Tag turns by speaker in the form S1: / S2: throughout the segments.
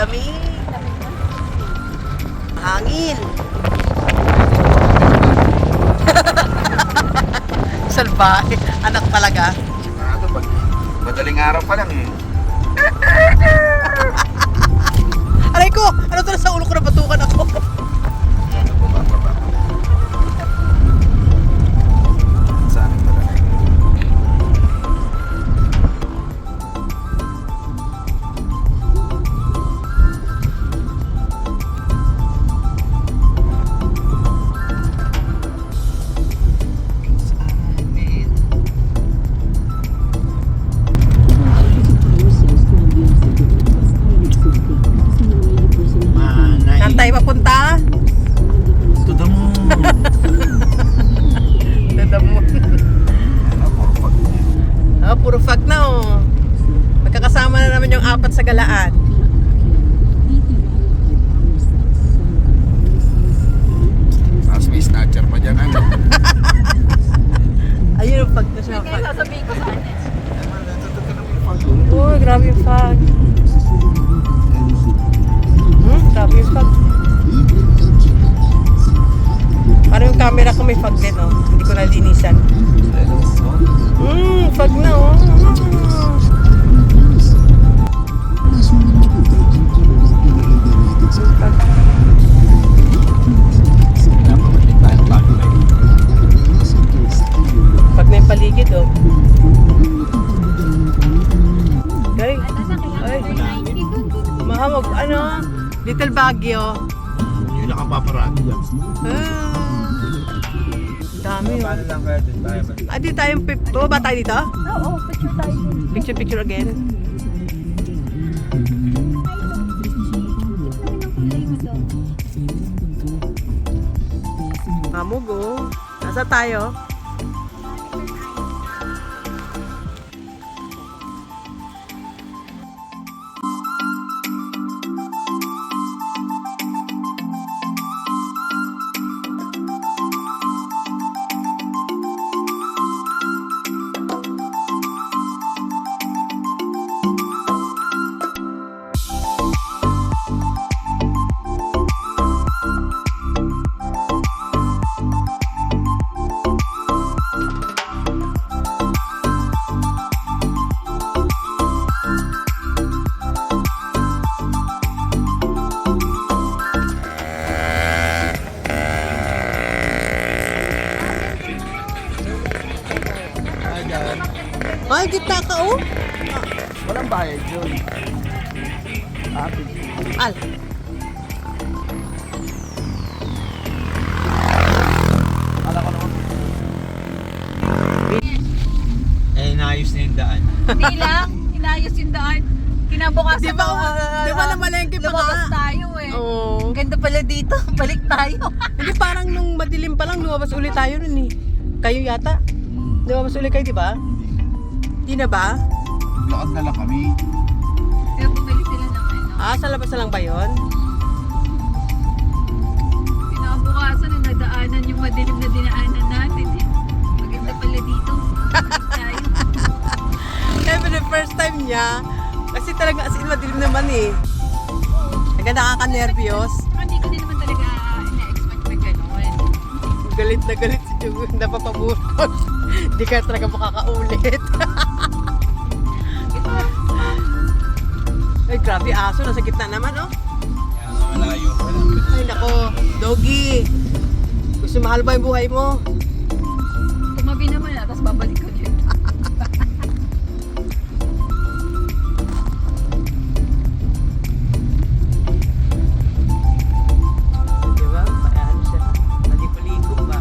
S1: lamig. Hangin. Salbahe. Anak talaga.
S2: Ano ba? Madaling araw pa lang eh.
S1: Aray ko! Ano to, sa ulo ko na batukan ako?
S2: Ano ba? Saan ito lang?
S1: Saan tayo papunta?
S2: To the moon!
S1: Dadamon.
S2: Ano po? Pag
S1: Puro fog na oh. Magkakasama na naman yung apat sa galaan.
S2: mas may snatcher pa dyan. Ano?
S1: Ayun yung fog na siya.
S3: Kaya sasabihin ko sa atin.
S1: Uy, grabe yung fog. Grabe yung fog. Parang yung camera ko may fog din oh. Hindi ko nalinisan. Fog na oh. Pag na yung paligid oh. Galing. Ay, mahamog. Ano? Little Baguio.
S2: Yung nakapaparaan dyan.
S1: Dami oh.
S2: Paano lang kaya din tayo?
S1: Di tayong pipto. Ba tayo dito?
S3: Oo, picture tayo.
S1: Picture again. Hamog oh. Nasa tayo? Ay, gitna ka oh.
S2: Walang bayad yun.
S1: Al.
S2: Akala ko naman. Naayos na yung daan.
S3: Hindi lang, inayos yung daan. Kinabukasan
S1: Di ba namalengke pa
S3: lumabas
S1: nga?
S3: tayo eh.
S1: Oo.
S3: Ganda pala dito, balik tayo.
S1: Hindi parang nung madilim pa lang lumabas ulit tayo nun eh. Kayo yata. Lumabas ulit kayo, di ba? Di na ba?
S2: Lakad na lang kami.
S3: Kaya bumili sila ng ano.
S1: Sa labas na lang ba yun?
S3: Kinabukasan na nadaanan yung madilim na dinaanan natin eh. Maganda pala dito. Tayo.
S1: Kaya for the first time niya, kasi talaga as in madilim naman eh. Naga nakaka-nervyos.
S3: Hindi ko din naman talaga ina-expect na gano'n.
S1: Galit na galit si Jung, napapabutos. Hindi ka talaga makakaulit. Ay, grabe aso, nasa gitna naman oh.
S2: Kaya nga malayo pa lang.
S1: Ay nako, doggy. Gusto mahal ba yung buhay mo?
S3: Tumabi naman tapos babalik ko din.
S1: Di ba? Ano siya? Nalipo-lipo ba?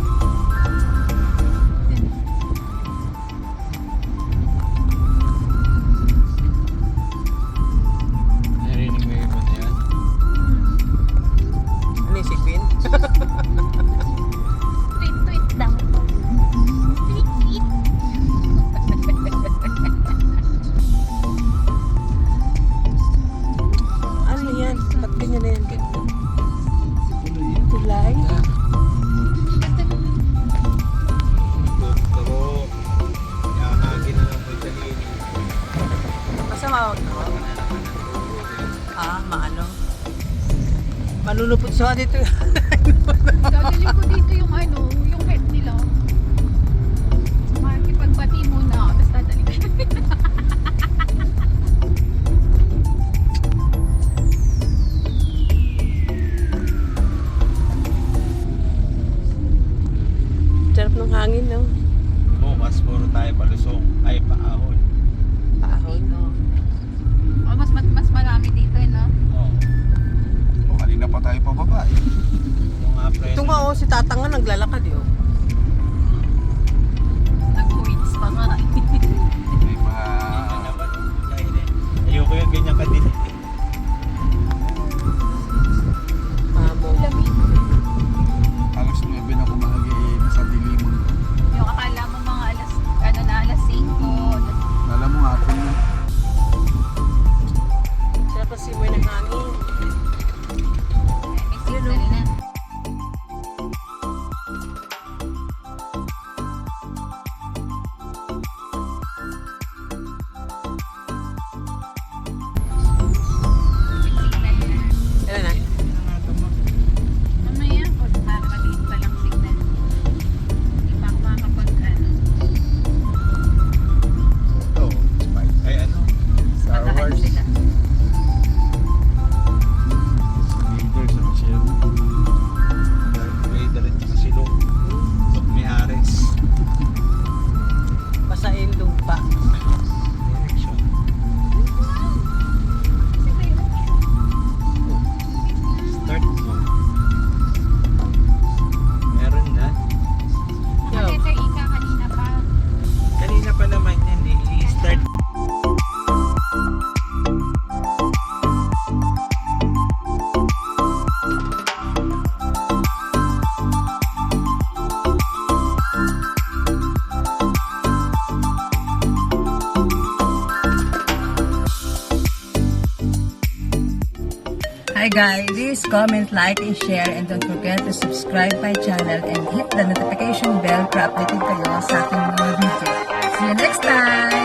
S2: Narinig mo yung na yan?
S1: Ano yung si Queen?
S3: Tweet lang. Tweet.
S1: Nalulupot sa dito.
S3: Dadalhin ko dito yung yung pet nila. Makipagbati muna ako, tapos dadalhin ko.
S1: Sarap ng hangin, no?
S2: Bukas puro tayo palusong. Ay, paahon.
S1: Paahon.
S3: Dito. Oh, mas marami dito, no?
S2: Oo.
S4: O, kanina pa tayo pababa eh.
S2: Yung nga, friend.
S1: Ito nga, si Tatang nga naglalakad, yun.
S3: Nag-points pa nga.
S4: May mga...
S2: Ano naman, kainin. Ayoko yung ganyan kadilim.
S1: Mamo.
S3: Lamig.
S4: Alas 9 na kumahagi nasa diliman.
S3: Yung akala mo mga alas 5.
S4: Alam mo hapon na.
S1: Sarap ang simoy ng hangin.
S3: May signal na. May signal na.
S1: Ayan na.
S3: Mamaya, para maliit pa lang signal. Hindi pa ako makakapag
S4: Ito, Spice.
S2: Ay, ano? Star
S3: Magaan
S2: Wars.
S3: sila.
S4: Leader sa Michelle.
S2: Darth Vader at saka si Luke. Luke Mihares.
S1: Basain lupa.
S2: Direction. Start mo. Meron na.
S1: Yo.
S3: Letter Ika kanina pa.
S2: Kanina pa naman yan eh. I-start.
S5: Hi guys, please comment, like, and share, and don't forget to subscribe my channel and hit the notification bell para updated kayo sa aking mga video. See you next time!